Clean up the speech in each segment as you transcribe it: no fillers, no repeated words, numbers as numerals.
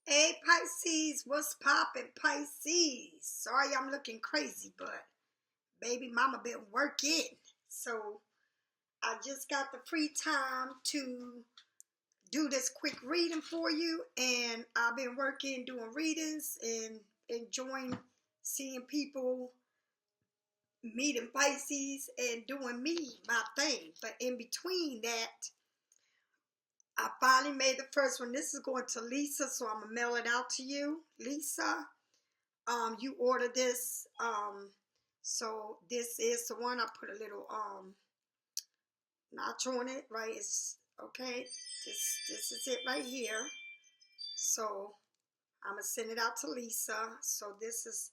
Hey Pisces, what's poppin', Pisces? Sorry I'm looking crazy, but baby mama been working. So I just got the free time to do this quick reading for you, and I've been working doing readings and enjoying seeing people meeting Pisces and doing my thing. But in between that, I finally made the first one. This is going to Lisa, so I'm gonna mail it out to you, Lisa. You order this. So this is the one. I put a little notch on it, right? It's okay. This is it right here. So I'm gonna send it out to Lisa. So this is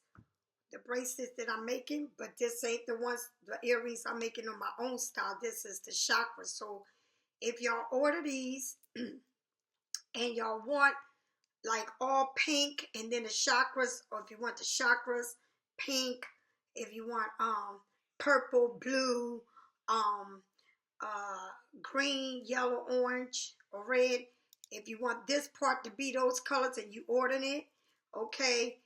the bracelets that I'm making, but this ain't the ones, the earrings I'm making on my own style. This is the chakras. So if y'all order these and y'all want like all pink and then the chakras, or if you want the chakras pink, if you want purple, blue, um green, yellow, orange, or red, if you want this part to be those colors and you ordering it, okay,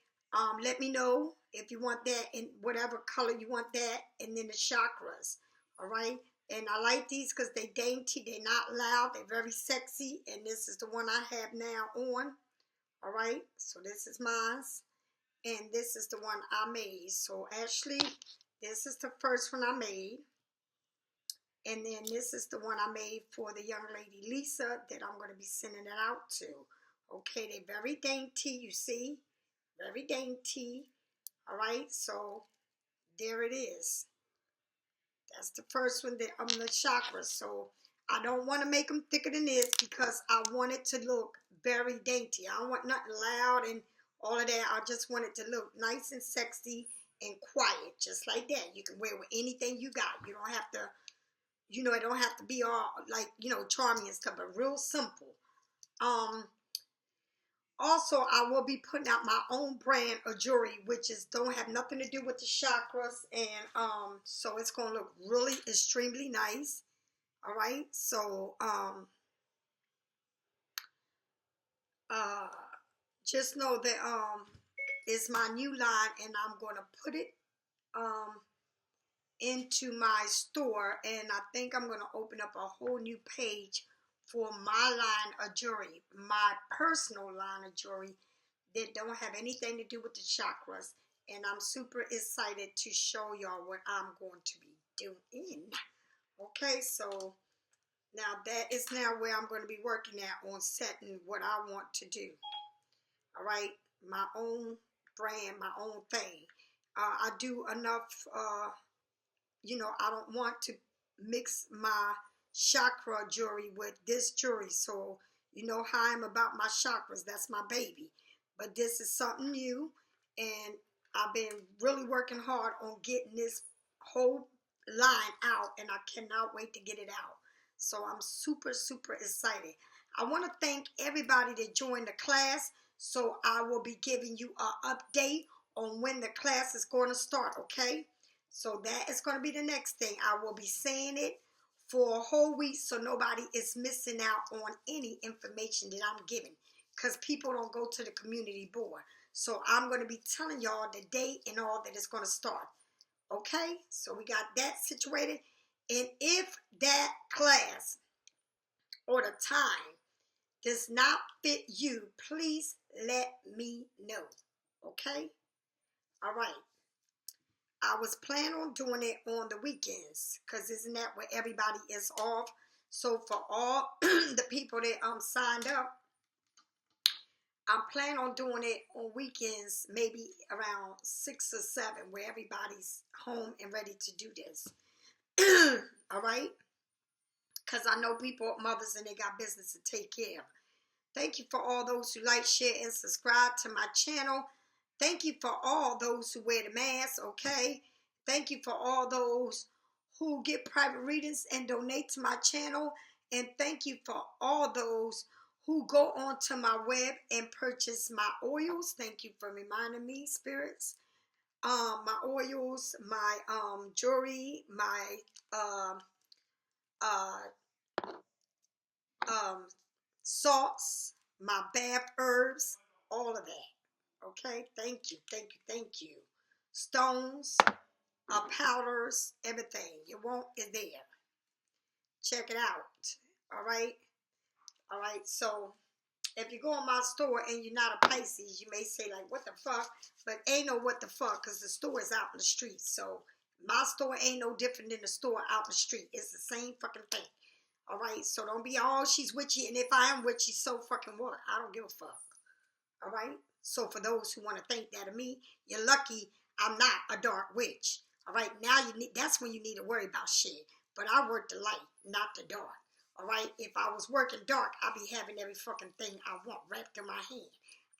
let me know if you want that in whatever color you want that, and then the chakras. All right, and I like these because they dainty, they're not loud, they're very sexy, and this is the one I have now on. All right, so this is mine, and this is the one I made. So actually, this is the first one I made, and then this is the one I made for the young lady Lisa that I'm going to be sending it out to. Okay, they're very dainty, you see, very dainty. All right, so there it is. That's the first one that the chakras. So I don't want to make them thicker than this because I want it to look very dainty. I don't want nothing loud and all of that. I just want it to look nice and sexy and quiet, just like that. You can wear it with anything you got. You don't have to, it don't have to be all like, charming and stuff, but real simple. Also, I will be putting out my own brand of jewelry, which don't have nothing to do with the chakras, and so it's gonna look really extremely nice. All right, so uh, just know that it's my new line, and I'm gonna put it into my store, and I think I'm gonna open up a whole new page for my line of jewelry, my personal line of jewelry that don't have anything to do with the chakras. And I'm super excited to show y'all what I'm going to be doing. Okay, so now that is now where I'm going to be working at on setting what I want to do. All right, my own brand, my own thing. I do enough, I don't want to mix my chakra jewelry with this jewelry. So you know how I'm about my chakras. That's my baby. But this is something new, and I've been really working hard on getting this whole line out, and I cannot wait to get it out. So I'm super, super excited. I want to thank everybody that joined the class. So I will be giving you an update on when the class is going to start, okay? So that is going to be the next thing. I will be saying it for a whole week so nobody is missing out on any information that I'm giving, because people don't go to the community board. So I'm going to be telling y'all the date and all that is going to start. Okay? So we got that situated. And if that class or the time does not fit you, please let me know. Okay? All right. I was planning on doing it on the weekends because isn't that where everybody is off? So for all the people that signed up, I'm planning on doing it on weekends, maybe around 6 or 7, where everybody's home and ready to do this. All right? Because I know people, mothers, and they got business to take care of. Thank you for all those who like, share, and subscribe to my channel. Thank you for all those who wear the mask, okay? Thank you for all those who get private readings and donate to my channel. And thank you for all those who go onto my web and purchase my oils. Thank you for reminding me, spirits. My oils, my jewelry, my salts, my bath herbs, all of that. Okay, thank you, thank you, thank you. Stones, powders, everything you want is there. Check it out. All right, all right. So if you go in my store and you're not a Pisces, you may say like, what the fuck? But ain't no what the fuck, because the store is out in the street. So my store ain't no different than the store out in the street. It's the same fucking thing. All right, so don't be all she's witchy, and if I am witchy, so fucking what? I don't give a fuck. All right, so for those who want to think that of me, you're lucky I'm not a dark witch. All right, now that's when you need to worry about shit. But I work the light, not the dark. All right, if I was working dark, I'd be having every fucking thing I want wrapped in my hand.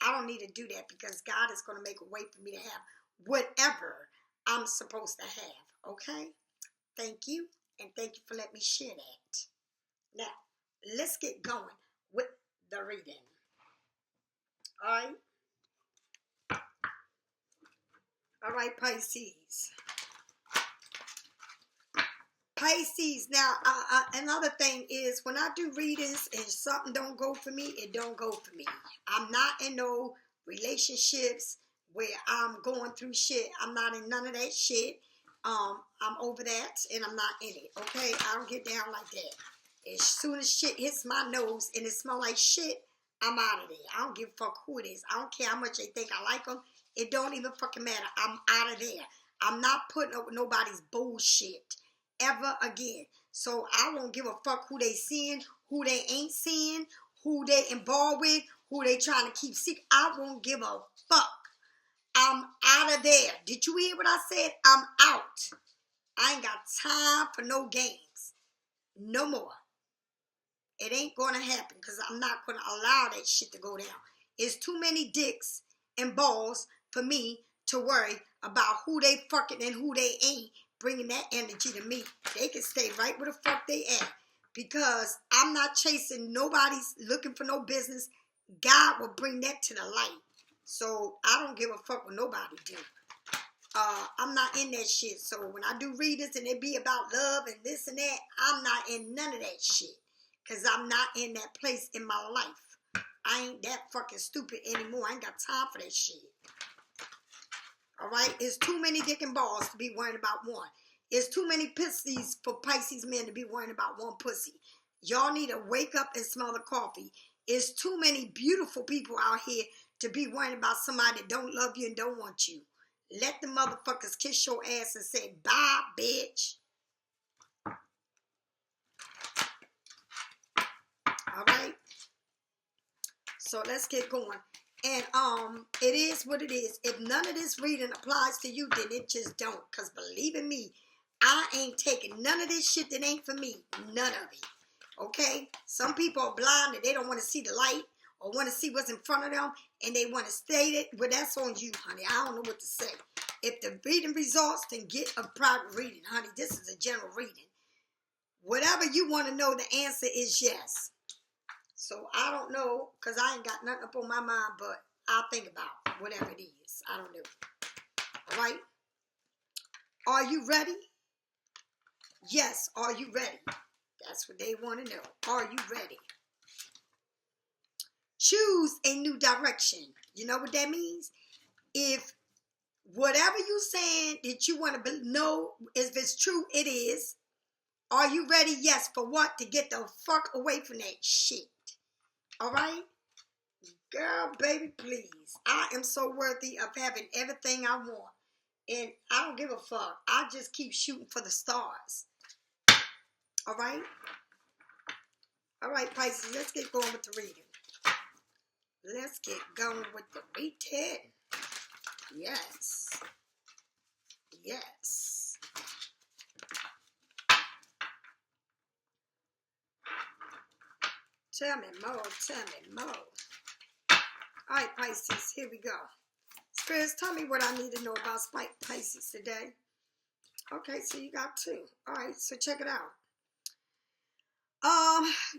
I don't need to do that because God is going to make a way for me to have whatever I'm supposed to have. Okay, thank you, and thank you for letting me share that. Now, let's get going with the reading. All right. All right, Pisces. Pisces. Now, another thing is when I do readings and something don't go for me, it don't go for me. I'm not in no relationships where I'm going through shit. I'm not in none of that shit. I'm over that and I'm not in it. Okay, I don't get down like that. As soon as shit hits my nose and it smells like shit, I'm out of there. I don't give a fuck who it is. I don't care how much they think I like them. It don't even fucking matter. I'm out of there. I'm not putting up with nobody's bullshit ever again. So I won't give a fuck who they seeing, who they ain't seeing, who they involved with, who they trying to keep secret. I won't give a fuck. I'm out of there. Did you hear what I said? I'm out. I ain't got time for no games. No more. It ain't going to happen because I'm not going to allow that shit to go down. It's too many dicks and balls for me to worry about who they fucking and who they ain't bringing that energy to me. They can stay right where the fuck they at because I'm not chasing nobody's looking for no business. God will bring that to the light. So I don't give a fuck what nobody do. I'm not in that shit. So when I do readings and it be about love and this and that, I'm not in none of that shit. Because I'm not in that place in my life. I ain't that fucking stupid anymore. I ain't got time for that shit. Alright? It's too many dick and balls to be worrying about one. It's too many pussies for Pisces men to be worrying about one pussy. Y'all need to wake up and smell the coffee. It's too many beautiful people out here to be worrying about somebody that don't love you and don't want you. Let the motherfuckers kiss your ass and say, bye, bitch. Alright? So let's get going. And it is what it is. If none of this reading applies to you, then it just don't. Because believe in me, I ain't taking none of this shit that ain't for me. None of it. Okay? Some people are blind and they don't want to see the light or want to see what's in front of them and they want to state it. Well, that's on you, honey. I don't know what to say. If the reading results, then get a private reading, honey. This is a general reading. Whatever you want to know, the answer is yes. So I don't know, because I ain't got nothing up on my mind, but I'll think about whatever it is. I don't know. All right? Are you ready? Yes, are you ready? That's what they want to know. Are you ready? Choose a new direction. You know what that means? If whatever you saying that you want to know, if it's true, it is. Are you ready? Yes. For what? To get the fuck away from that shit. All right? Girl, baby, please. I am so worthy of having everything I want. And I don't give a fuck. I just keep shooting for the stars. All right? All right, Pisces, let's get going with the reading. Let's get going with the reading. Yes. Yes. Tell me more. Tell me more. All right, Pisces, here we go. Spirits, tell me what I need to know about Pisces today. Okay, so you got two. All right, so check it out.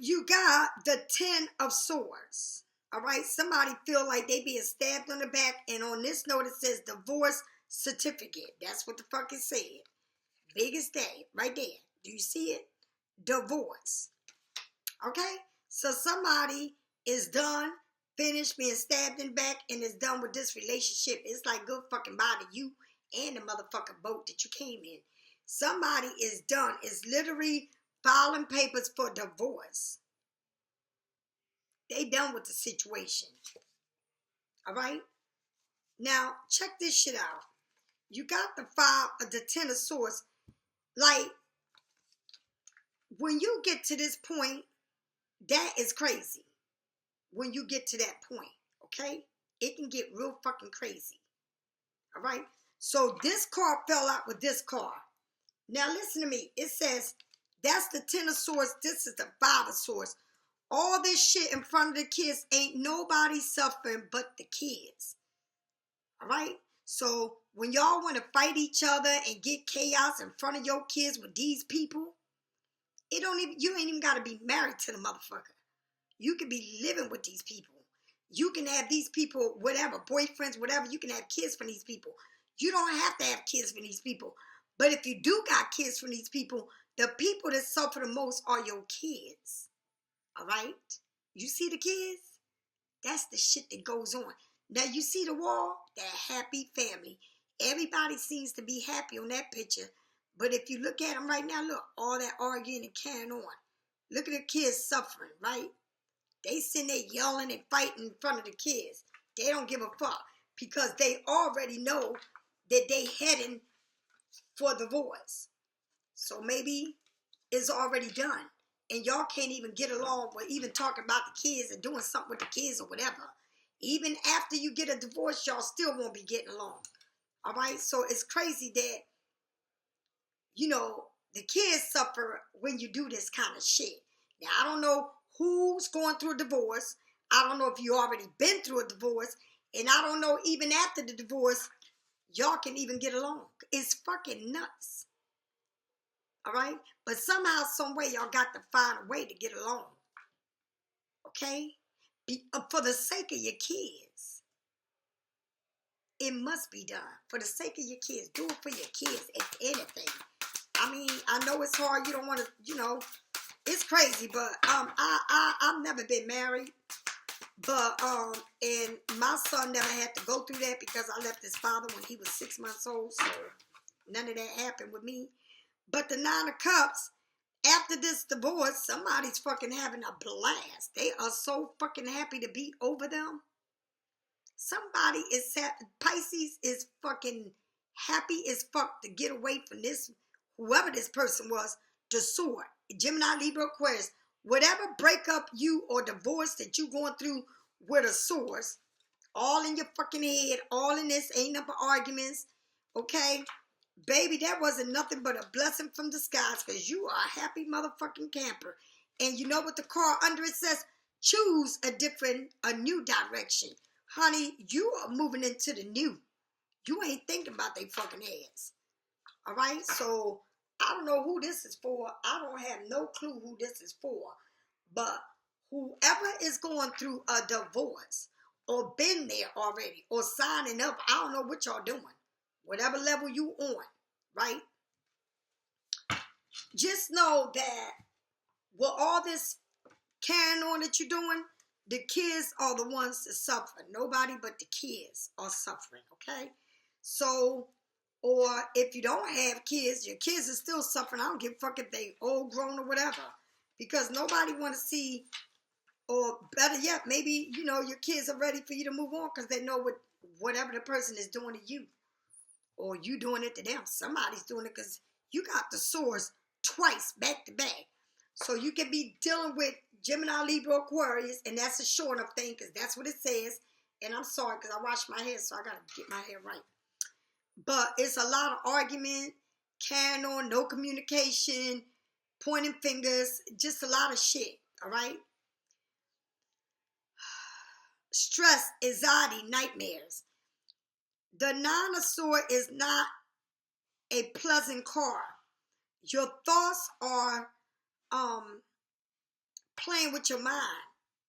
You got the 10 of Swords. All right, somebody feel like they being stabbed on the back, and on this note it says divorce certificate. That's what the fuck it said. Biggest day, right there. Do you see it? Divorce. Okay, so somebody is done finished being stabbed in the back and is done with this relationship. It's like good fucking bye to you and the motherfucking boat that you came in. Somebody is done. Is literally filing papers for divorce. They done with the situation. All right? Now, check this shit out. You got the the 10 of swords. Like, when you get to this point, that is crazy. When you get to that point, okay? It can get real fucking crazy. All right? So this card fell out with this card. Now listen to me. It says, that's the 10 of swords. This is the 5 of swords. All this shit in front of the kids, ain't nobody suffering but the kids. All right? So when y'all want to fight each other and get chaos in front of your kids with these people, you ain't even got to be married to the motherfucker. You can be living with these people. You can have these people, whatever, boyfriends, whatever. You can have kids from these people. You don't have to have kids from these people. But if you do got kids from these people, the people that suffer the most are your kids. All right? You see the kids? That's the shit that goes on. Now, you see the wall? That happy family. Everybody seems to be happy on that picture. But if you look at them right now, look, all that arguing and carrying on. Look at the kids suffering, right? They sitting there yelling and fighting in front of the kids. They don't give a fuck because they already know that they heading for divorce. So maybe it's already done. And y'all can't even get along with even talking about the kids and doing something with the kids or whatever. Even after you get a divorce, y'all still won't be getting along. All right? So it's crazy that, the kids suffer when you do this kind of shit. Now, I don't know who's going through a divorce. I don't know if you already been through a divorce. And I don't know even after the divorce, y'all can even get along. It's fucking nuts. All right? But somehow, some way, y'all got to find a way to get along. Okay? For the sake of your kids. It must be done. For the sake of your kids. Do it for your kids, if anything. I mean, I know it's hard. You don't want to, it's crazy. But I've never been married. But, and my son never had to go through that because I left his father when he was 6 months old. So, none of that happened with me. But the 9 of Cups, after this divorce, somebody's fucking having a blast. They are so fucking happy to be over them. Somebody is Pisces is fucking happy as fuck to get away from this, whoever this person was, the sword. Gemini, Libra, Aquarius. Whatever breakup you or divorce that you going through with a source, all in your fucking head, all in this, ain't nothing but arguments, okay? Baby, that wasn't nothing but a blessing from the skies because you are a happy motherfucking camper. And you know what the card under it says? Choose a new direction. Honey, you are moving into the new. You ain't thinking about they fucking ass. All right? So, I don't know who this is for. I don't have no clue who this is for. But whoever is going through a divorce or been there already or signing up, I don't know what y'all doing. Whatever level you on, right? Just know that with all this carrying on that you're doing, the kids are the ones that suffer. Nobody but the kids are suffering, okay? So, or if you don't have kids, your kids are still suffering. I don't give a fuck if they old, grown, or whatever. Because nobody want to see, or better yet, maybe, your kids are ready for you to move on because they know whatever the person is doing to you. Or you doing it to them. Somebody's doing it because you got the swords twice, back to back. So you can be dealing with Gemini, Libra, Aquarius, and that's a sure enough thing because that's what it says. And I'm sorry because I washed my hair, so I got to get my hair right. But it's a lot of argument, carrying on, no communication, pointing fingers, just a lot of shit, all right? Stress, anxiety, nightmares. The 9 of Swords is not a pleasant card. Your thoughts are playing with your mind,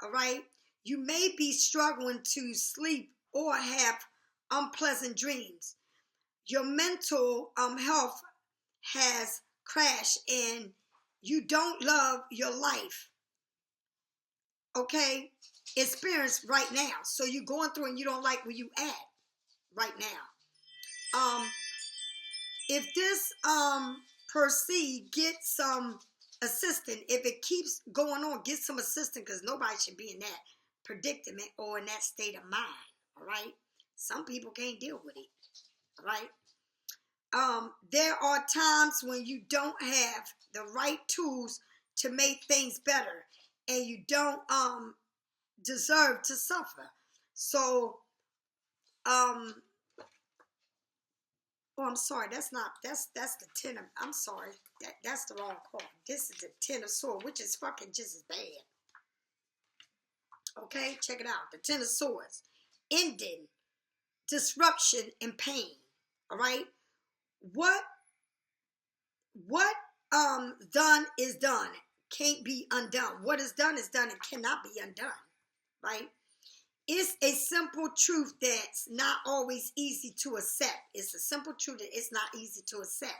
all right? You may be struggling to sleep or have unpleasant dreams. Your mental health has crashed and you don't love your life, okay? experience right now. So you're going through and you don't like where you at right now. If this Percy gets some assistance, if it keeps going on, get some assistance, because nobody should be in that predicament or in that state of mind. All right. Some people can't deal with it. All right. There are times when you don't have the right tools to make things better, and you don't deserve to suffer. So, oh, I'm sorry. That's the ten of. I'm sorry. That's the wrong card. This is the Ten of Swords, which is fucking just as bad. Okay, check it out. The Ten of Swords, ending, disruption, and pain. All right. What done is done. Can't be undone. What is done and cannot be undone. Right. It's a simple truth that's not always easy to accept. It's a simple truth that it's not easy to accept.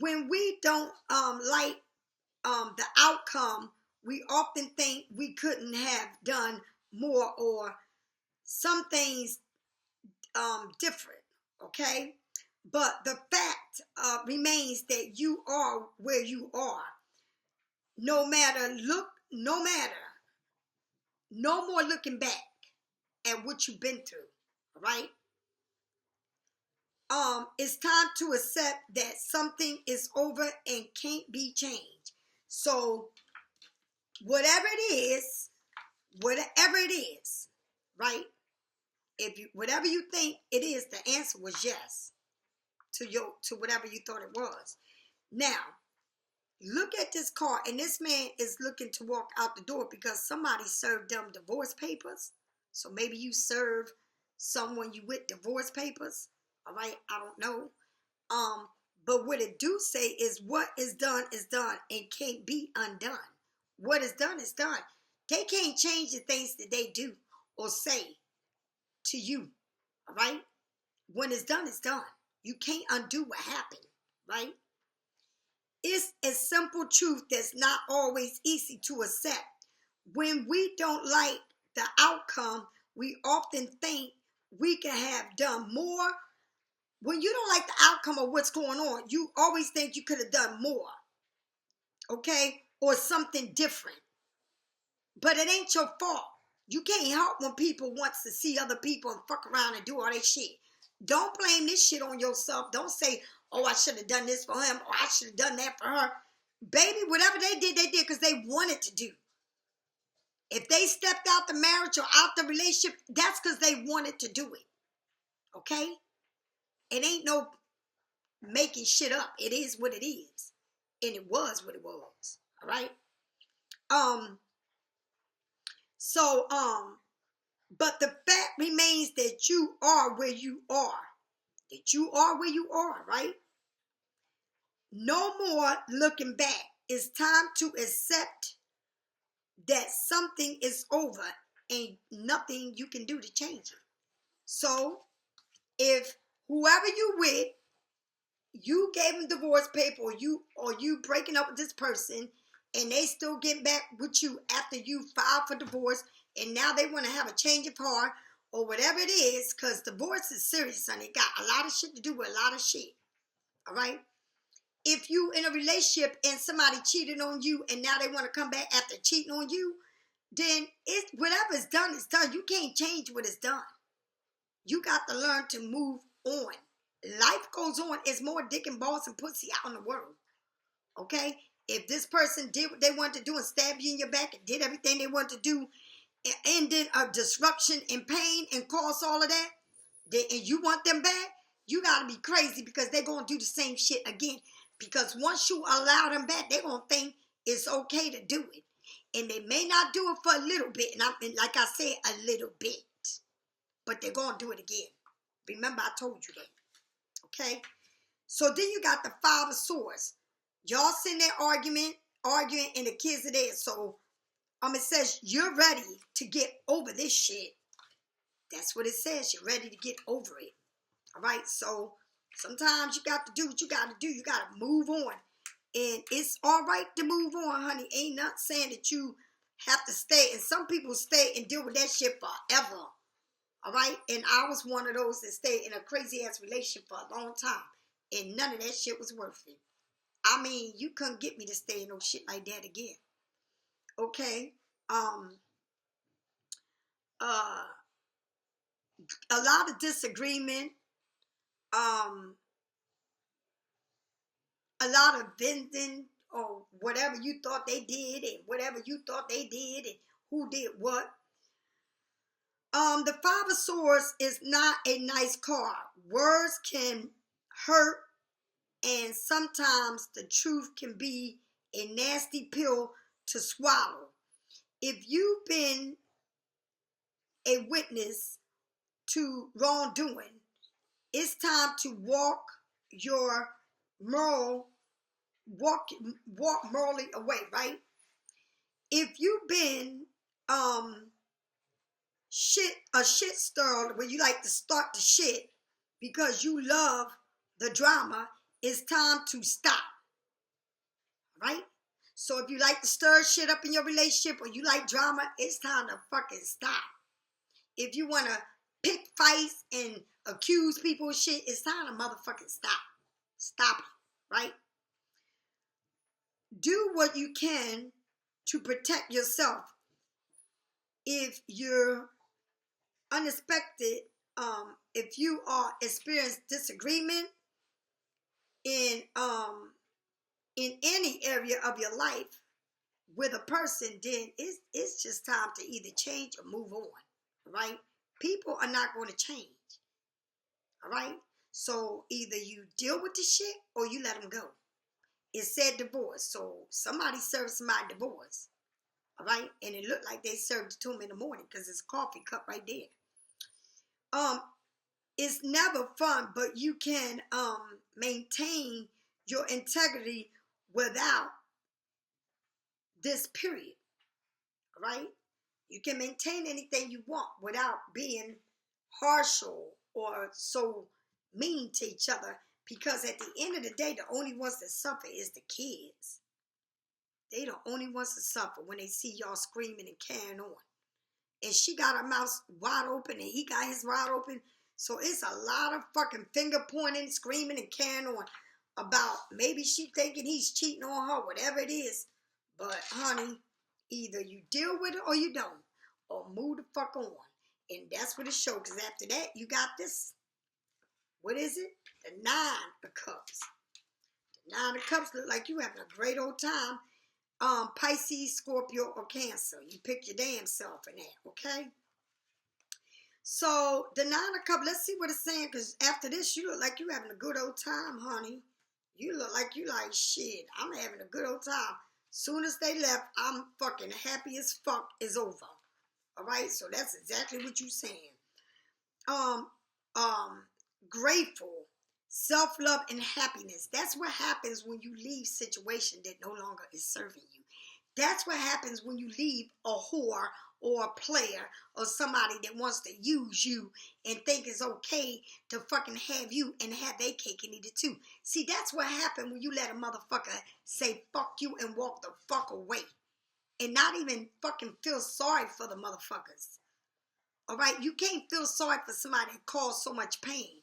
When we don't like the outcome, we often think we couldn't have done more or some things different, okay? But the fact remains that you are where you are. No more looking back at what you've been through, all right? It's time to accept that something is over and can't be changed. So whatever it is, right? Whatever you think it is, the answer was yes to whatever you thought it was. Now, look at this card, and this man is looking to walk out the door because somebody served them divorce papers. So maybe you serve someone you with divorce papers. All right, I don't know. But what it do say is what is done and can't be undone. What is done is done. They can't change the things that they do or say to you. All right? When it's done, it's done. You can't undo what happened, right? It's a simple truth that's not always easy to accept. When we don't like the outcome, we often think we can have done more. When you don't like the outcome of what's going on, you always think you could have done more, okay? Or something different. But it ain't your fault. You can't help when people wants to see other people and fuck around and do all that shit. Don't blame this shit on yourself. Don't say, oh, I should have done this for him, or I should have done that for her. Baby, whatever they did because they wanted to do. If they stepped out the marriage or out the relationship, that's because they wanted to do it. Okay? It ain't no making shit up. It is what it is. And it was what it was. All right? But the fact remains that you are where you are. That you are where you are, right? No more looking back. It's time to accept that something is over and nothing you can do to change it. So, if whoever you with, you gave them divorce paper, or you breaking up with this person, and they still get back with you after you filed for divorce, and now they want to have a change of heart, or whatever it is, because divorce is serious, and it got a lot of shit to do with a lot of shit. All right? If you in a relationship and somebody cheated on you, and now they want to come back after cheating on you, then whatever is done is done. You can't change what is done. You got to learn to move on. Life goes on. It's more dick and balls and pussy out in the world. Okay? If this person did what they wanted to do and stabbed you in your back and did everything they wanted to do and ended a disruption and pain and caused all of that, and you want them back, you got to be crazy because they're going to do the same shit again. Because once you allow them back, they're going to think it's okay to do it. And they may not do it for a little bit. And like I said, a little bit. But they're going to do it again. Remember, I told you that. Okay? So then you got the Five of Swords. Y'all sitting there arguing, and the kids are there. So it says you're ready to get over this shit. That's what it says. You're ready to get over it. All right? So sometimes you got to do what you got to do. You got to move on. And it's all right to move on, honey. Ain't not saying that you have to stay, and some people stay and deal with that shit forever. All right? And I was one of those that stayed in a crazy-ass relationship for a long time, and none of that shit was worth it. I mean, you couldn't get me to stay in no shit like that again. Okay? A lot of disagreement, a lot of venting, or whatever you thought they did, and whatever you thought they did, and who did what. The Five of Swords is not a nice card. Words can hurt, and sometimes the truth can be a nasty pill to swallow. If you've been a witness to wrongdoing, it's time to walk morally away, right? If you've been a shit stirrer where you like to start the shit because you love the drama, it's time to stop, right? So if you like to stir shit up in your relationship or you like drama, it's time to fucking stop. If you want to pick fights and accuse people of shit, it's time to motherfucking stop. Stop it, right? Do what you can to protect yourself. If you're unexpected, if you are experiencing disagreement in any area of your life with a person, then it's just time to either change or move on, right? People are not going to change, all right? So either you deal with the shit or you let them go. It said divorce, so somebody served somebody divorce, all right? And it looked like they served it to them in the morning because it's a coffee cup right there. It's never fun, but you can maintain your integrity without this period, right? You can maintain anything you want without being partial or so mean to each other, because at the end of the day, the only ones that suffer is the kids. They the only ones that suffer when they see y'all screaming and carrying on. And she got her mouth wide open and he got his wide open. So it's a lot of fucking finger pointing, screaming, and carrying on about maybe she thinking he's cheating on her, whatever it is. But honey, either you deal with it or you don't, or move the fuck on. And that's what it shows. Because after that, you got this. What is it? The Nine of Cups. The Nine of Cups look like you having a great old time. Pisces, Scorpio, or Cancer. You pick your damn self in that, okay? So, the Nine of Cups, let's see what it's saying, because after this, you look like you having a good old time, honey. You look like you like, shit, I'm having a good old time. Soon as they left, I'm fucking happy as fuck, is over. All right? So, that's exactly what you're saying. Grateful, self-love, and happiness. That's what happens when you leave situation that no longer is serving you. That's what happens when you leave a whore or a player or somebody that wants to use you and think it's okay to fucking have you and have their cake and eat it too. See, that's what happened when you let a motherfucker say fuck you and walk the fuck away and not even fucking feel sorry for the motherfuckers. All right? You can't feel sorry for somebody that caused so much pain.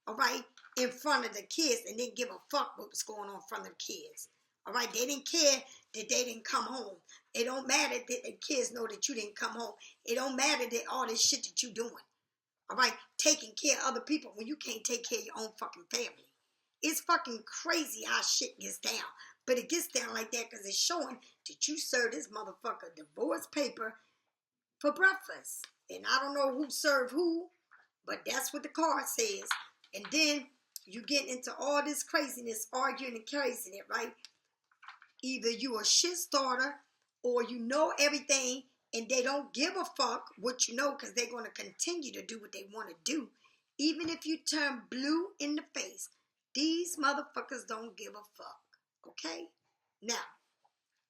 All right, in front of the kids, and didn't give a fuck what was going on in front of the kids. All right, they didn't care that they didn't come home. It don't matter that the kids know that you didn't come home. It don't matter that all this shit that you doing. All right, taking care of other people when you can't take care of your own fucking family. It's fucking crazy how shit gets down. But it gets down like that because it's showing that you served this motherfucker divorce paper for breakfast. And I don't know who served who, but that's what the card says. And then you get into all this craziness, arguing and crazy it, right? Either you a shit starter or you know everything and they don't give a fuck what you know because they're going to continue to do what they want to do. Even if you turn blue in the face, these motherfuckers don't give a fuck, okay? Now,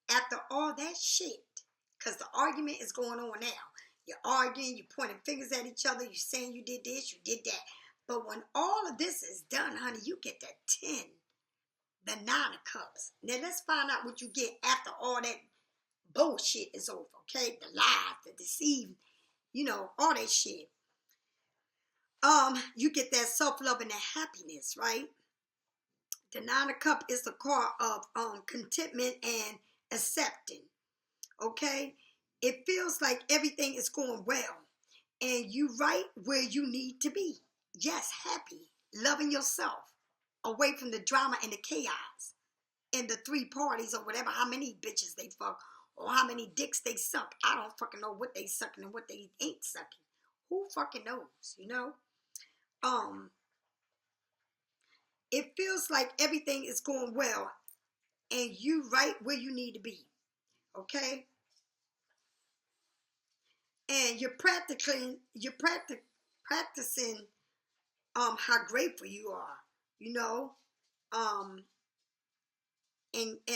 after all that shit, because the argument is going on now. You're arguing, you're pointing fingers at each other, you're saying you did this, you did that. But when all of this is done, honey, you get that 10, the Nine of Cups. Now let's find out what you get after all that bullshit is over, okay? The lies, the deceit, you know, all that shit. You get that self-love and that happiness, right? The Nine of Cups is the card of contentment and accepting, okay? It feels like everything is going well, and you right where you need to be. Yes, happy, loving yourself, away from the drama and the chaos, and the three parties or whatever, how many bitches they fuck, or how many dicks they suck. I don't fucking know what they sucking and what they ain't sucking. Who fucking knows, you know? It feels like everything is going well and you right where you need to be, okay? And you're practicing how grateful you are, you know, and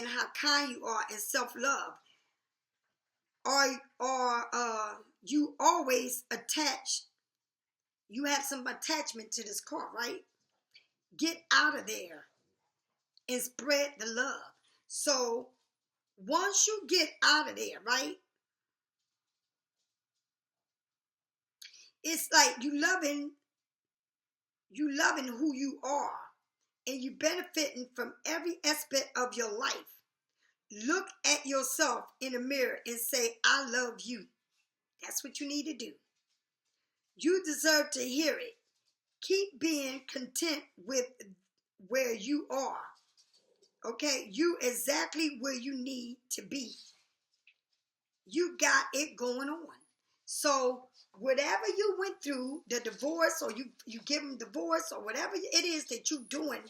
how kind you are and self-love. Or you always you have some attachment to this car, right? Get out of there and spread the love. So once you get out of there, right? It's like you loving who you are, and you benefiting from every aspect of your life. Look at yourself in the mirror and say, I love you. That's what you need to do. You deserve to hear it. Keep being content with where you are. Okay? You exactly where you need to be. You got it going on. So whatever you went through, the divorce, or you give them divorce, or whatever it is that you're doing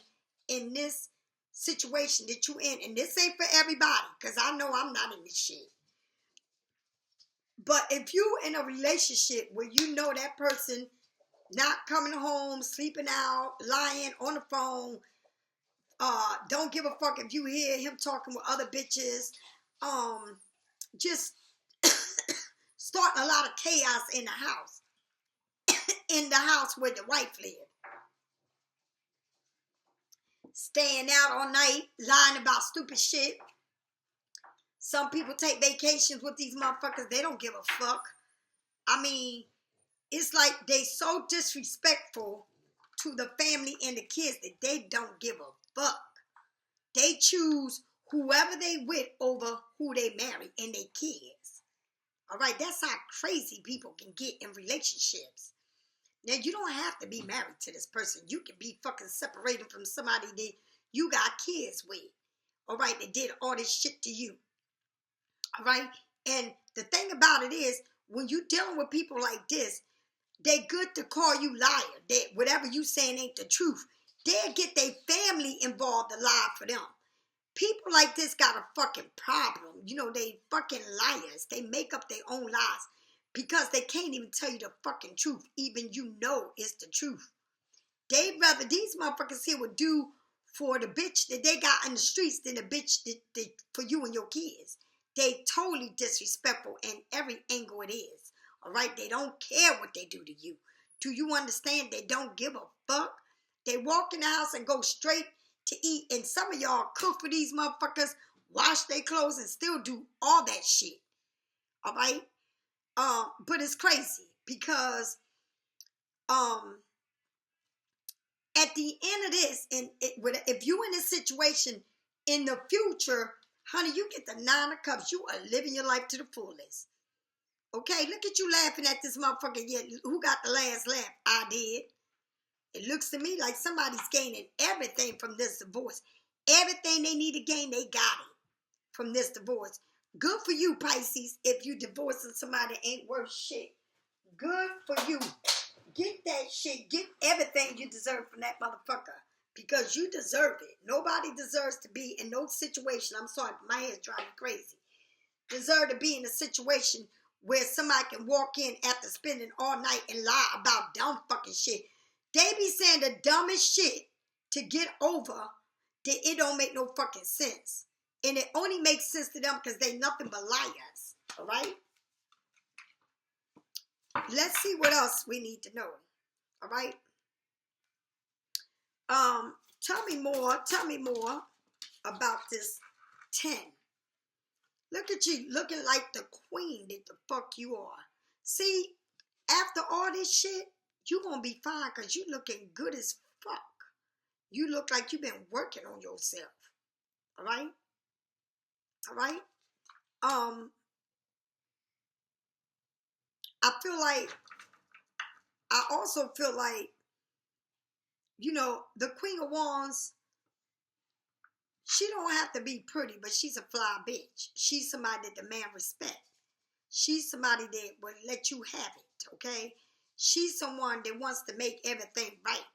in this situation that you in, and this ain't for everybody, because I know I'm not in this shit. But if you in a relationship where you know that person not coming home, sleeping out, lying on the phone, don't give a fuck if you hear him talking with other bitches, just starting a lot of chaos in the house where the wife lives. Staying out all night, lying about stupid shit. Some people take vacations with these motherfuckers. They don't give a fuck. I mean, it's like they so disrespectful to the family and the kids that they don't give a fuck. They choose whoever they with over who they marry and their kids. All right, that's how crazy people can get in relationships. Now, you don't have to be married to this person. You can be fucking separated from somebody that you got kids with. All right, that did all this shit to you. All right, and the thing about it is, when you're dealing with people like this, they good to call you liar. That whatever you saying ain't the truth. They'll get their family involved to lie for them. People like this got a fucking problem. You know, they fucking liars. They make up their own lies because they can't even tell you the fucking truth. Even you know it's the truth. They'd rather these motherfuckers here would do for the bitch that they got in the streets than the bitch that for you and your kids. They totally disrespectful in every angle it is. All right? They don't care what they do to you. Do you understand? They don't give a fuck. They walk in the house and go straight to eat. And some of y'all cook for these motherfuckers, wash their clothes, and still do all that shit. All right? But it's crazy because at the end of this, and if you in this situation in the future, honey, you get the Nine of Cups. You are living your life to the fullest. Okay, look at you laughing at this motherfucker. Yeah, who got the last laugh? I did. It looks to me like somebody's gaining everything from this divorce. Everything they need to gain, they got it from this divorce. Good for you, Pisces, if you divorcing somebody that ain't worth shit. Good for you. Get that shit. Get everything you deserve from that motherfucker. Because you deserve it. Nobody deserves to be in no situation. I'm sorry, my head's driving me crazy. Deserve to be in a situation where somebody can walk in after spending all night and lie about dumb fucking shit. They be saying the dumbest shit to get over that it don't make no fucking sense. And it only makes sense to them because they nothing but liars. All right? Let's see what else we need to know. All right? Tell me more about this 10. Look at you looking like the queen that the fuck you are. See, after all this shit, you gonna be fine because you looking good as fuck. You look like you've been working on yourself. Alright? Alright? I also feel like, you know, the Queen of Wands, she don't have to be pretty, but she's a fly bitch. She's somebody that demand respect. She's somebody that will let you have it, okay? She's someone that wants to make everything right.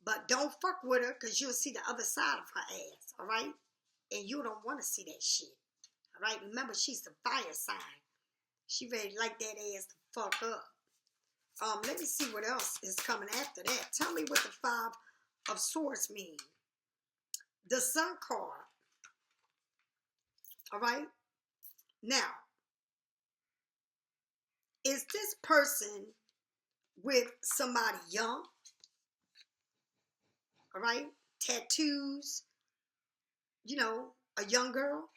But don't fuck with her because you'll see the other side of her ass, all right? And you don't want to see that shit, all right? Remember, she's the fire sign. She ready to light that ass the fuck up. Let me see what else is coming after that. Tell me what the Five of Swords mean. The Sun card, all right? Now, is this person with somebody young? All right? Tattoos, you know, a young girl.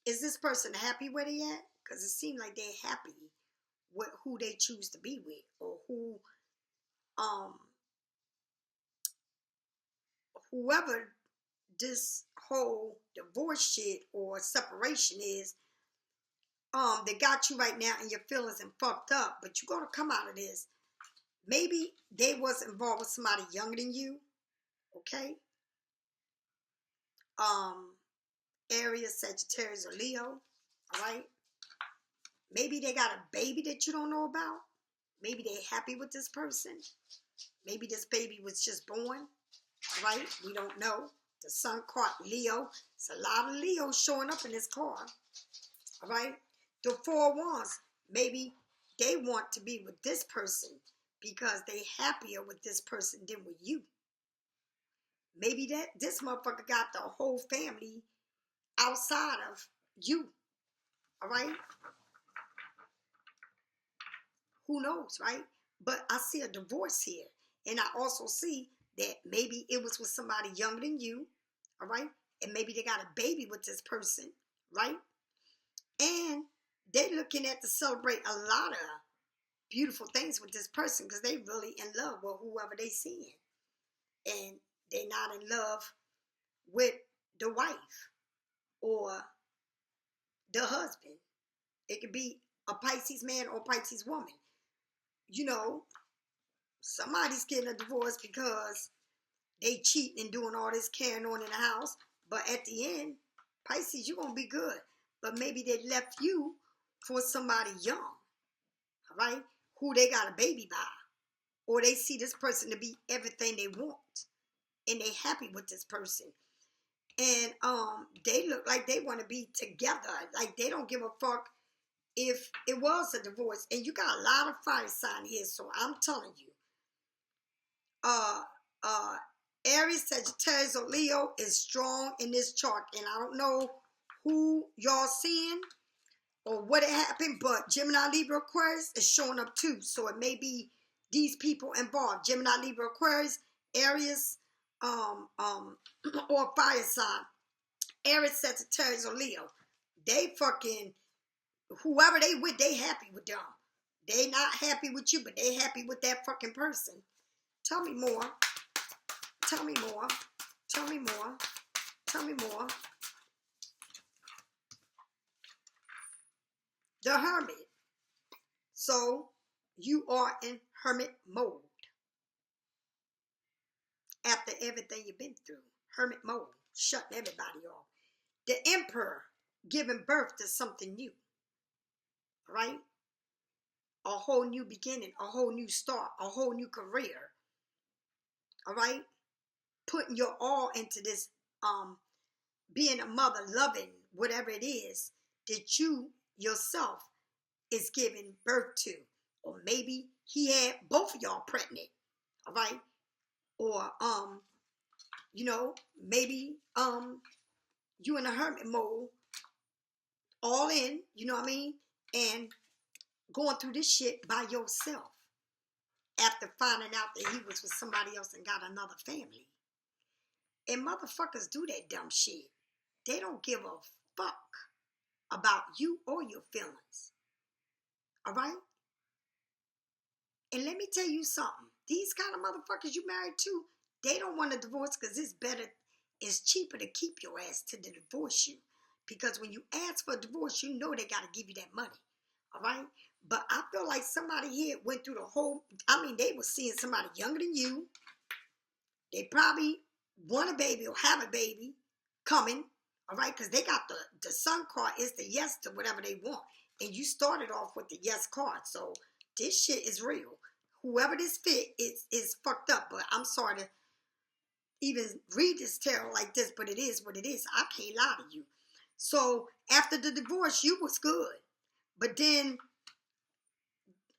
Is this person happy where they at? Because it seems like they're happy with who they choose to be with, or whoever this whole divorce shit or separation is, they got you right now and your feelings and fucked up, but you're gonna come out of this. Maybe they was involved with somebody younger than you, okay? Aries, Sagittarius, or Leo, all right? Maybe they got a baby that you don't know about. Maybe they're happy with this person. Maybe this baby was just born, all right? We don't know. The Sun card, Leo. It's a lot of Leos showing up in this card, all right? The Four of Wands, maybe they want to be with this person because they happier with this person than with you. Maybe that this motherfucker got the whole family outside of you, all right? Who knows, right? But I see a divorce here. And I also see that maybe it was with somebody younger than you, all right? And maybe they got a baby with this person, right? And they're looking at to celebrate a lot of beautiful things with this person because they really in love with whoever they seeing. And they're not in love with the wife or the husband. It could be a Pisces man or Pisces woman. You know, somebody's getting a divorce because they cheating and doing all this carrying on in the house. But at the end, Pisces, you're going to be good. But maybe they left you for somebody young, all right, who they got a baby by. Or they see this person to be everything they want. And they happy with this person. And they look like they want to be together. Like they don't give a fuck if it was a divorce. And you got a lot of fire sign here. So I'm telling you. Aries, Sagittarius, or Leo is strong in this chart. And I don't know who y'all seeing or what it happened, but Gemini, Libra, Aquarius is showing up too. So it may be these people involved. Gemini, Libra, Aquarius, Aries, or fire sign. Aries, Sagittarius, or Leo. They fucking, whoever they with, they happy with them. They not happy with you, but they happy with that fucking person. Tell me more. Tell me more. Tell me more. Tell me more. The Hermit. So you are in hermit mode. After everything you've been through. Hermit mode. Shutting everybody off. The Emperor. Giving birth to something new. Right? A whole new beginning. A whole new start. A whole new career. All right? Putting your all into this, being a mother, loving whatever it is that you yourself is giving birth to. Or maybe he had both of y'all pregnant. All right? Or, you know, maybe you in a hermit mode, all in, you know what I mean? And going through this shit by yourself after finding out that he was with somebody else and got another family. And motherfuckers do that dumb shit. They don't give a fuck about you or your feelings. All right? And let me tell you something. These kind of motherfuckers you married to, they don't want a divorce because it's cheaper to keep your ass to divorce you. Because when you ask for a divorce, you know they got to give you that money. All right? But I feel like somebody here went through the whole, they were seeing somebody younger than you. They probably want a baby or have a baby coming. All right? Because they got the sun card is the yes to whatever they want. And you started off with the yes card. So this shit is real. Whoever this fit is fucked up. But I'm sorry to even read this tarot like this, but it is what it is. I can't lie to you. So after the divorce, you was good. But then,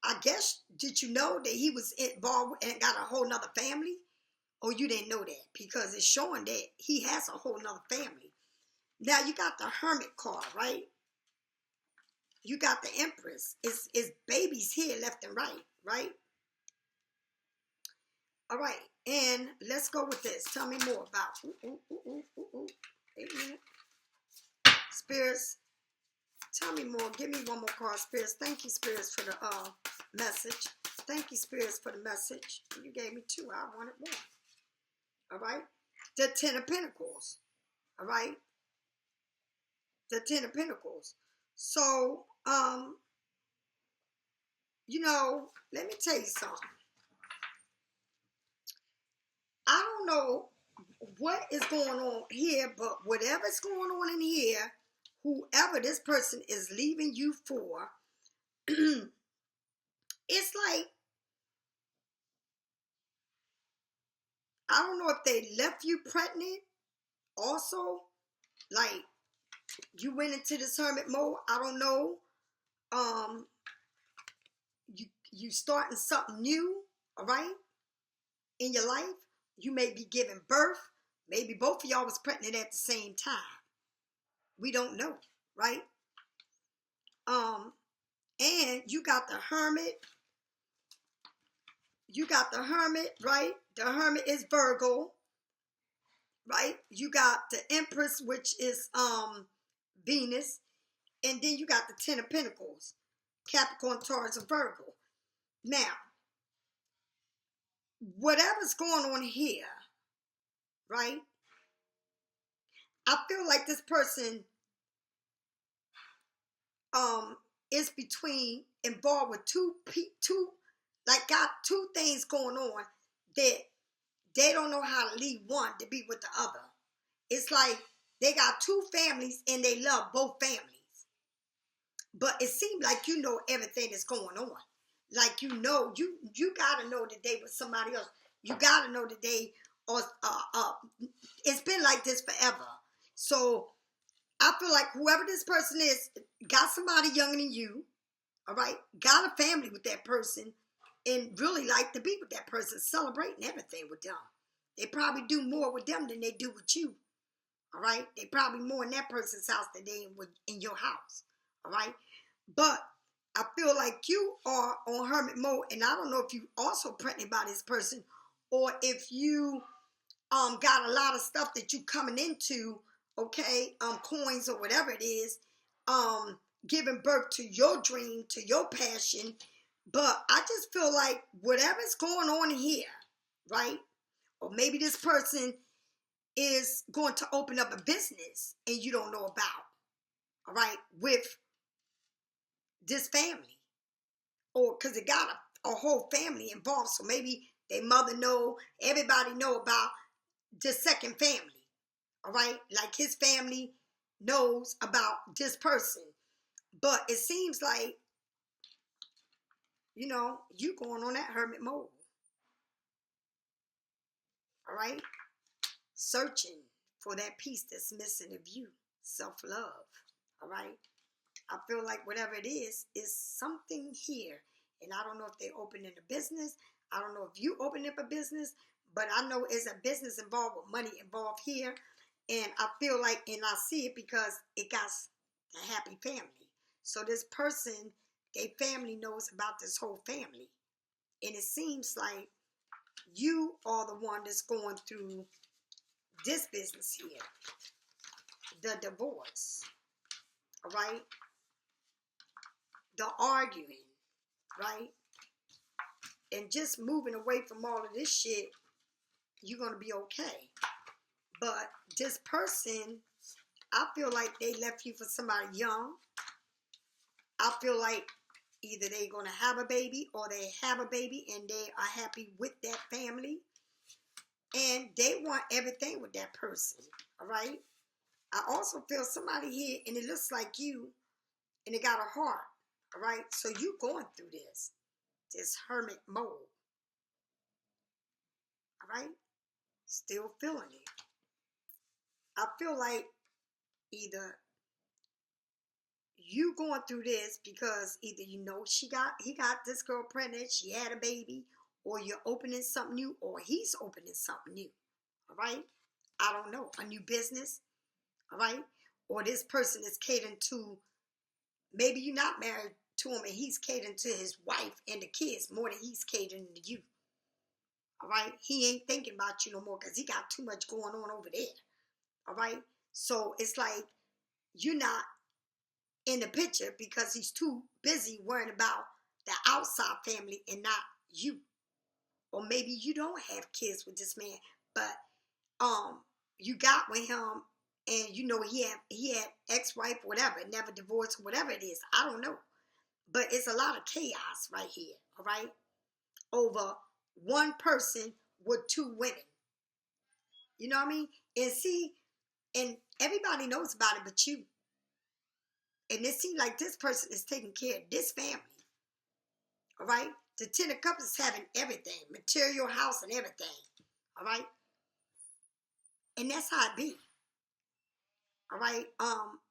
I guess, did you know that he was involved and got a whole nother family? Or you didn't know that? Because it's showing that he has a whole nother family. Now you got the Hermit card, right? You got the Empress. It's babies here left and right, right? All right, and let's go with this. Tell me more about. Wait a minute. Spirits, tell me more. Give me one more card, Spirits. Thank you, Spirits, for the message. Thank you, Spirits, for the message. You gave me 2. I wanted 1. All right. The 10 of Pentacles. All right. The 10 of Pentacles. So, let me tell you something. I don't know what is going on here, but whatever's going on in here, whoever this person is leaving you for, it's like, I don't know if they left you pregnant also, like you went into this hermit mode. I don't know. You starting something new, all right, in your life. You may be giving birth. Maybe both of y'all was pregnant at the same time. We don't know, right? And you got the Hermit. You got the Hermit, right? The Hermit is Virgo, right? You got the Empress, which is Venus. And then you got the 10 of Pentacles, Capricorn, Taurus, and Virgo. Now, whatever's going on here, right? I feel like this person is involved with two, like got 2 things going on that they don't know how to leave one to be with the other. It's like they got 2 families and they love both families. But it seems like you know everything that's going on. Like you gotta know that they was somebody else. You gotta know that they are. It's been like this forever. So I feel like whoever this person is got somebody younger than you. All right, got a family with that person, and really like to be with that person, celebrating everything with them. They probably do more with them than they do with you. All right, they probably more in that person's house than they in your house. All right, but I feel like you are on hermit mode, and I don't know if you also pregnant by this person, or if you got a lot of stuff that you coming into, okay, coins or whatever it is, giving birth to your dream, to your passion. But I just feel like whatever's going on here, right? Or maybe this person is going to open up a business and you don't know about, all right, with this family. Or because it got a whole family involved. So maybe their mother know, everybody know about the second family, all right? Like his family knows about this person. But it seems like, you going on that hermit mode. All right? Searching for that piece that's missing of you. Self-love. All right? I feel like whatever it is something here. And I don't know if they're opening a business. I don't know if you open up a business. But I know it's a business involved with money involved here. And I feel like, and I see it because it got a happy family. So this person, their family knows about this whole family. And it seems like you are the one that's going through this business here. the divorce, all right? The arguing, right? And just moving away from all of this shit, you're going to be okay. But this person, I feel like they left you for somebody young. I feel like either they're going to have a baby or they have a baby and they are happy with that family. And they want everything with that person, all right? I also feel somebody here, and it looks like you, and they got a heart, all right? So you going through this hermit mode, all right? Still feeling it. I feel like either you going through this because either you know he got this girl pregnant, she had a baby, or you're opening something new, or he's opening something new, all right? I don't know, a new business, all right? Or this person is catering to, maybe you're not married to him and he's catering to his wife and the kids more than he's catering to you, all right? He ain't thinking about you no more because he got too much going on over there, all right? So it's like you're not in the picture because he's too busy worrying about the outside family and not you. Or maybe you don't have kids with this man, but you got with him and you know he had ex-wife, whatever, never divorced, whatever it is. I don't know. But it's a lot of chaos right here, all right? Over one person with two women. You know what I mean? And see, and everybody knows about it but you. And it seems like this person is taking care of this family. All right? The Ten of Cups is having everything. Material, house, and everything. All right? And that's how it be. All right?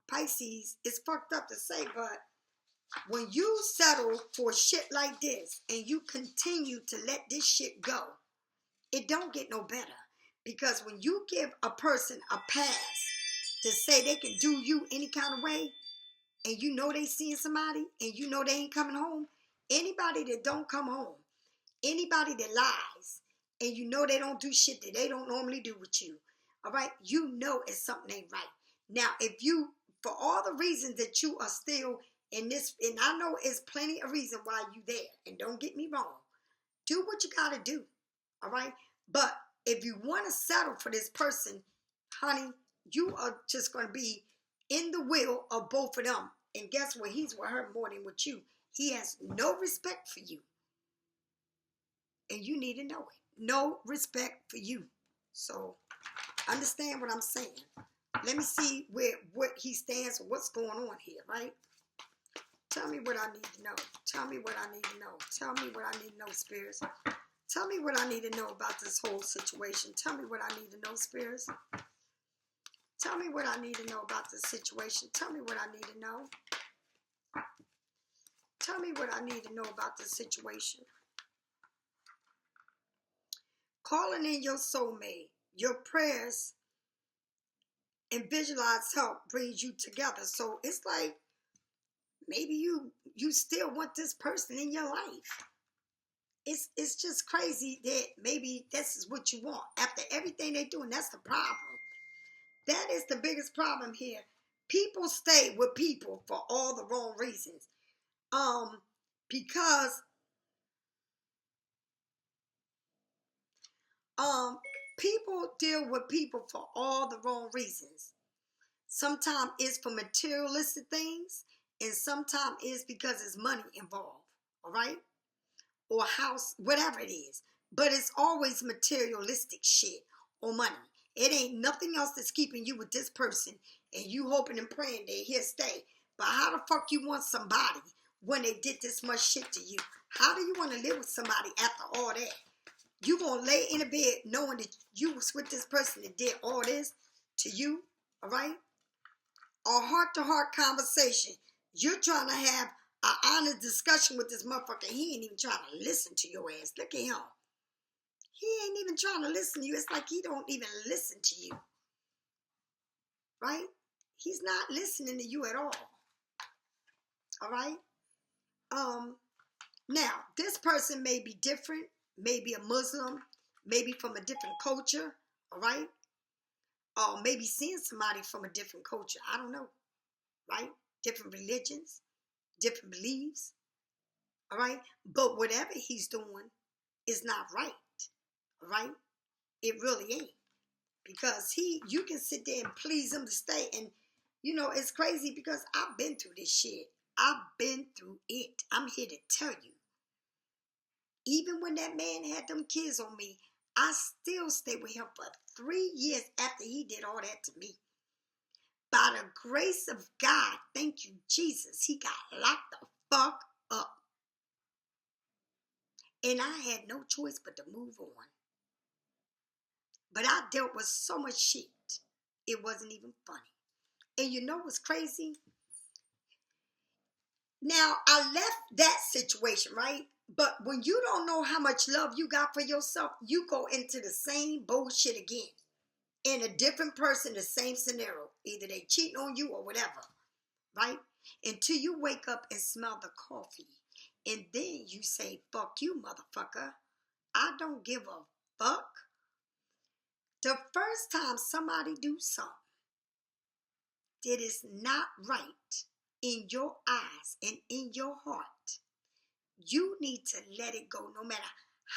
Pisces, it's fucked up to say, but when you settle for shit like this and you continue to let this shit go, it don't get no better. Because when you give a person a pass to say they can do you any kind of way, and you know they seeing somebody, and you know they ain't coming home, anybody that don't come home, anybody that lies, and you know they don't do shit that they don't normally do with you, all right, you know it's something ain't right. Now, if you, for all the reasons that you are still in this, and I know it's plenty of reason why you there, and don't get me wrong, do what you gotta do, all right? But if you want to settle for this person, honey, you are just going to be in the will of both of them. And guess what? He's with her more than with you. He has no respect for you. And you need to know it. No respect for you. So, understand what I'm saying. Let me see what he stands for, what's going on here, right? Tell me what I need to know. Tell me what I need to know. Tell me what I need to know, spirits. Tell me what I need to know about this whole situation. Tell me what I need to know, spirits. Tell me what I need to know about this situation. Tell me what I need to know. Tell me what I need to know about this situation. Calling in your soulmate. Your prayers and visualized help brings you together. So it's like maybe you still want this person in your life. It's just crazy that maybe this is what you want. After everything they do, and that's the problem. That is the biggest problem here. People stay with people for all the wrong reasons. Because people deal with people for all the wrong reasons. Sometimes it's for materialistic things, and sometimes it's because there's money involved, all right? Or house, whatever it is. But it's always materialistic shit or money. It ain't nothing else that's keeping you with this person, and you hoping and praying they're here to stay. But how the fuck you want somebody when they did this much shit to you? How do you want to live with somebody after all that? You gonna lay in a bed knowing that you was with this person that did all this to you, all right? A heart-to-heart conversation. You're trying to have an honest discussion with this motherfucker. He ain't even trying to listen to your ass. Look at him. He ain't even trying to listen to you. It's like he don't even listen to you. Right? He's not listening to you at all. All right? Now, this person may be different, maybe a Muslim, maybe from a different culture, all right? or maybe seeing somebody from a different culture. I don't know, right? Different religions, different beliefs, all right? But whatever he's doing is not right, all right? It really ain't. Because you can sit there and please him to stay. And, it's crazy because I've been through this shit. I've been through it. I'm here to tell you. Even when that man had them kids on me, I still stayed with him for 3 years after he did all that to me. By the grace of God, thank you, Jesus, he got locked the fuck up. And I had no choice but to move on. But I dealt with so much shit, it wasn't even funny. And you know what's crazy? Now, I left that situation, right? But when you don't know how much love you got for yourself, you go into the same bullshit again. In a different person, the same scenario. Either they cheating on you or whatever, right? Until you wake up and smell the coffee. And then you say, fuck you, motherfucker. I don't give a fuck. The first time somebody do something that is not right in your eyes and in your heart, you need to let it go. No matter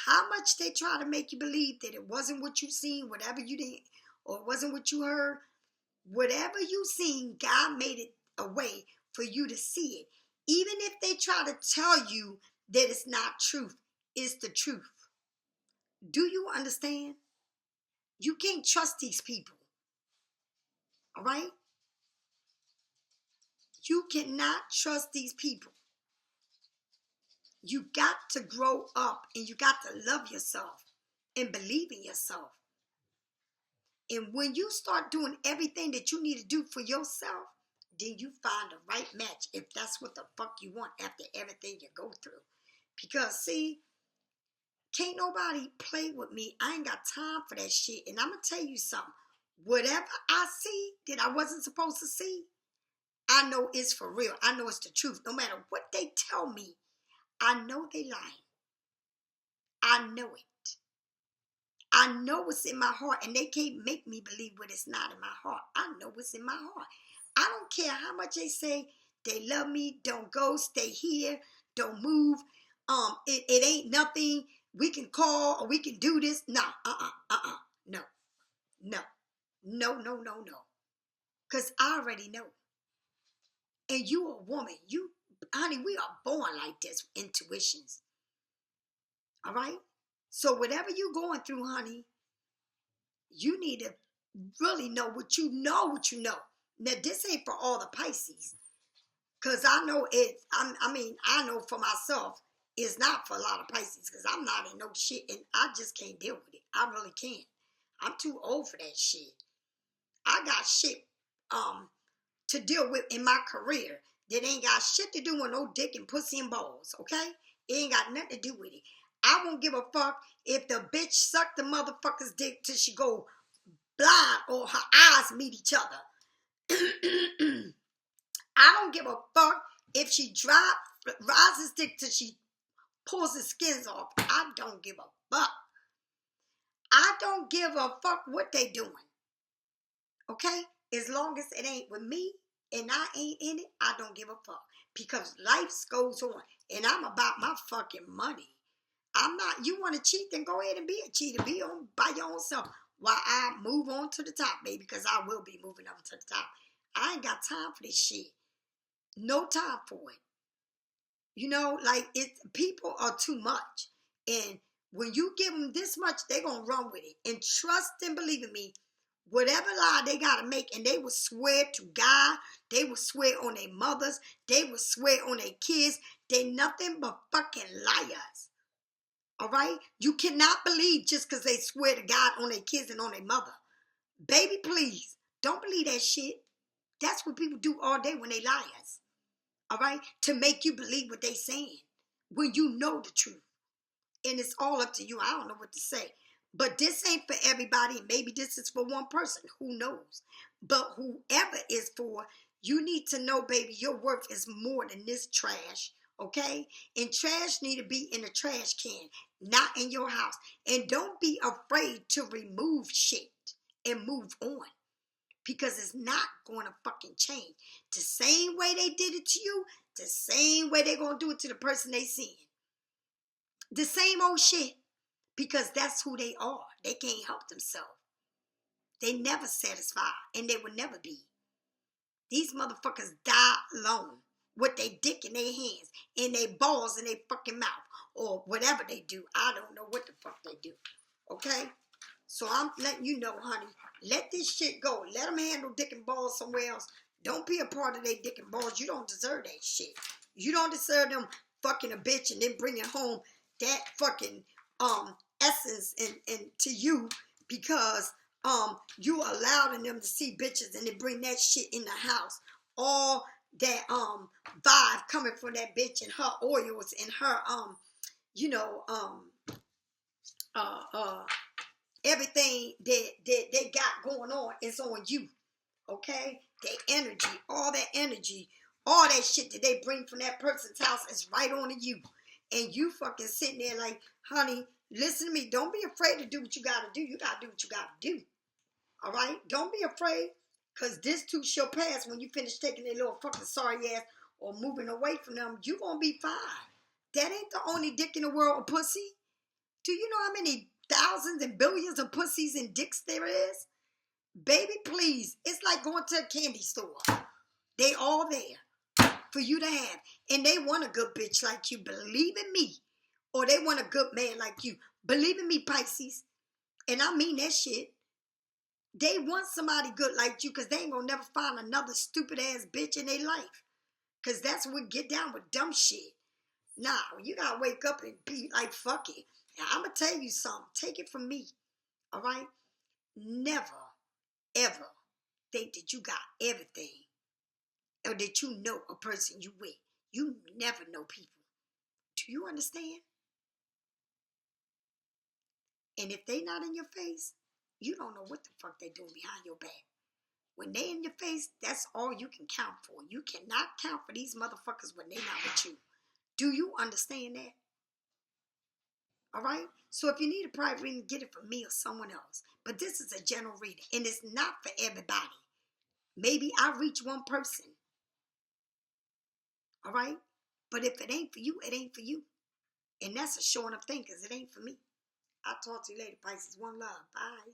how much they try to make you believe that it wasn't what you seen, whatever you did, or it wasn't what you heard, whatever you seen, God made it a way for you to see it. Even if they try to tell you that it's not truth, it's the truth. Do you understand? You can't trust these people. All right? You cannot trust these people. You got to grow up and you got to love yourself and believe in yourself. And when you start doing everything that you need to do for yourself, then you find the right match if that's what the fuck you want after everything you go through. Because, see, can't nobody play with me. I ain't got time for that shit. And I'm going to tell you something. Whatever I see that I wasn't supposed to see, I know it's for real. I know it's the truth. No matter what they tell me, I know they lying. I know it. I know what's in my heart, and they can't make me believe what is not in my heart. I know what's in my heart. I don't care how much they say they love me, don't go, stay here, don't move. It ain't nothing. We can call or we can do this. No, no, no, no, no, no, no. Because I already know. And you a woman. Honey, we are born like this, intuitions. All right? So whatever you going through, honey, you need to really know what you know, Now, this ain't for all the Pisces. Because I know it, I know for myself, it's not for a lot of Pisces because I'm not in no shit and I just can't deal with it. I really can't. I'm too old for that shit. I got shit to deal with in my career that ain't got shit to do with no dick and pussy and balls, okay? It ain't got nothing to do with it. I won't give a fuck if the bitch suck the motherfucker's dick till she go blind or her eyes meet each other. I don't give a fuck if she rides his dick till she pulls his skins off. I don't give a fuck. I don't give a fuck what they doing. Okay? As long as it ain't with me and I ain't in it, I don't give a fuck. Because life goes on. And I'm about my fucking money. I'm not, you want to cheat, then go ahead and be a cheater. Be on by your own self. While I move on to the top, baby. Because I will be moving up to the top. I ain't got time for this shit. No time for it. People are too much. And when you give them this much, they're going to run with it. And trust and believe in me, whatever lie they got to make, and they will swear to God, they will swear on their mothers, they will swear on their kids, they nothing but fucking liars. All right? You cannot believe just because they swear to God on their kids and on their mother. Baby, please, don't believe that shit. That's what people do all day when they liars. All right? To make you believe what they saying when you know the truth. And it's all up to you. I don't know what to say. But this ain't for everybody. Maybe this is for one person. Who knows? But whoever is for, you need to know, baby, your worth is more than this trash. Okay? And trash need to be in a trash can, not in your house. And don't be afraid to remove shit and move on. because it's not going to fucking change. The same way they did it to you, the same way they're going to do it to the person they seeing. The same old shit, because that's who they are. They can't help themselves. They never satisfied, and they will never be. These motherfuckers die alone with their dick in their hands, and their balls in their fucking mouth, or whatever they do. I don't know what the fuck they do. Okay? So I'm letting you know, honey, let this shit go. Let them handle dick and balls somewhere else. Don't be a part of their dick and balls. You don't deserve that shit. You don't deserve them fucking a bitch and then bringing home that fucking essence and to you, because you allowing them to see bitches and then bring that shit in the house. All that vibe coming from that bitch and her oils and her everything that they got going on is on you. Okay? Their energy, all that energy, all that shit that they bring from that person's house is right on to you. And you fucking sitting there like, honey, listen to me. Don't be afraid to do what you gotta do. You gotta do what you gotta do. All right? Don't be afraid, because this too shall pass. When you finish taking their little fucking sorry ass or moving away from them, you gonna be fine. That ain't the only dick in the world, a pussy. Do you know how many thousands and billions of pussies and dicks there is? Baby, please. It's like going to a candy store. They all there for you to have. And they want a good bitch like you. Believe in me. Or they want a good man like you. Believe in me, Pisces. And I mean that shit. They want somebody good like you, because they ain't gonna never find another stupid ass bitch in their life. Because that's when we get down with dumb shit. Nah, you gotta wake up and be like, fuck it. Now, I'm gonna tell you something. Take it from me. All right? Never, ever think that you got everything, or that you know a person you with. You never know people. Do you understand? And if they not in your face, you don't know what the fuck they doing behind your back. When they in your face, that's all you can count for. You cannot count for these motherfuckers when they not with you. Do you understand that? All right? So if you need a private reading, get it from me or someone else. But this is a general reading, and it's not for everybody. Maybe I reach one person. All right? But if it ain't for you, it ain't for you. And that's a sure enough thing, because it ain't for me. I'll talk to you later, Pisces. One love. Bye.